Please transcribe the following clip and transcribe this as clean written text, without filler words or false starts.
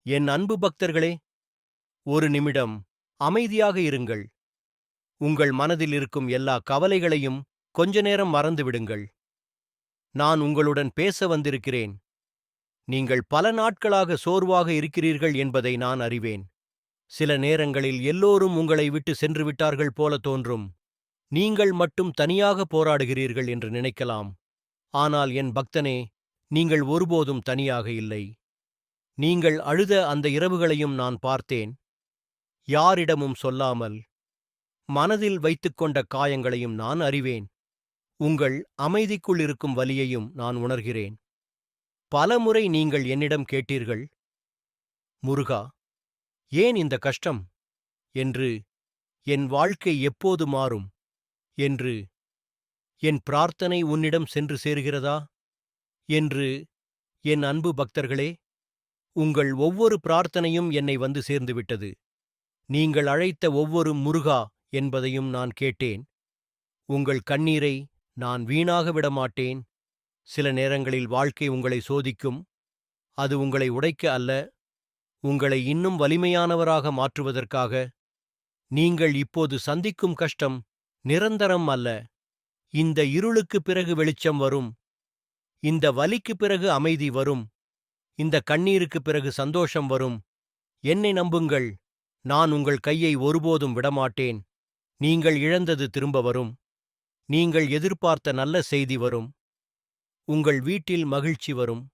என் அன்பு பக்தர்களே, ஒரு நிமிடம் அமைதியாக இருங்கள். உங்கள் மனதில் இருக்கும் எல்லா கவலைகளையும் கொஞ்ச நேரம் மறந்துவிடுங்கள். நான் உங்களுடன் பேச வந்திருக்கிறேன். நீங்கள் பல நாட்களாக சோர்வாக இருக்கிறீர்கள் என்பதை நான் அறிவேன். சில நேரங்களில் எல்லோரும் உங்களை விட்டு சென்று விட்டார்கள் போல தோன்றும். நீங்கள் மட்டும் தனியாக போராடுகிறீர்கள் என்று நினைக்கலாம். ஆனால் என் பக்தனே, நீங்கள் ஒருபோதும் தனியாக இல்லை. நீங்கள் அழுத அந்த இரவுகளையும் நான் பார்த்தேன். யாரிடமும் சொல்லாமல் மனதில் வைத்துக்கொண்ட காயங்களையும் நான் அறிவேன். உங்கள் அமைதிக்குள் இருக்கும் வலியையும் நான் உணர்கிறேன். பலமுறை நீங்கள் என்னிடம் கேட்டீர்கள், முருகா, ஏன் இந்த கஷ்டம் என்று, என் வாழ்க்கை எப்போது மாறும் என்று, என் பிரார்த்தனை உன்னிடம் சென்று சேர்கிறதா என்று. என் அன்பு பக்தர்களே, உங்கள் ஒவ்வொரு பிரார்த்தனையும் என்னை வந்து சேர்ந்துவிட்டது. நீங்கள் அழைத்த ஒவ்வொரு முருகா என்பதையும் நான் கேட்டேன். உங்கள் கண்ணீரை நான் வீணாக விடமாட்டேன். சில நேரங்களில் வாழ்க்கை உங்களை சோதிக்கும். அது உங்களை உடைக்க அல்ல, உங்களை இன்னும் வலிமையானவராக மாற்றுவதற்காக. நீங்கள் இப்போது சந்திக்கும் கஷ்டம் நிரந்தரம் அல்ல. இந்த இருளுக்குப் பிறகு வெளிச்சம் வரும். இந்த வலிக்குப் பிறகு அமைதி வரும். இந்த கண்ணீருக்குப் பிறகு சந்தோஷம் வரும். என்னை நம்புங்கள், நான் உங்கள் கையை ஒருபோதும் விடமாட்டேன். நீங்கள் இழந்தது திரும்ப வரும். நீங்கள் எதிர்பார்த்த நல்ல செய்தி வரும். உங்கள் வீட்டில் மகிழ்ச்சி வரும்.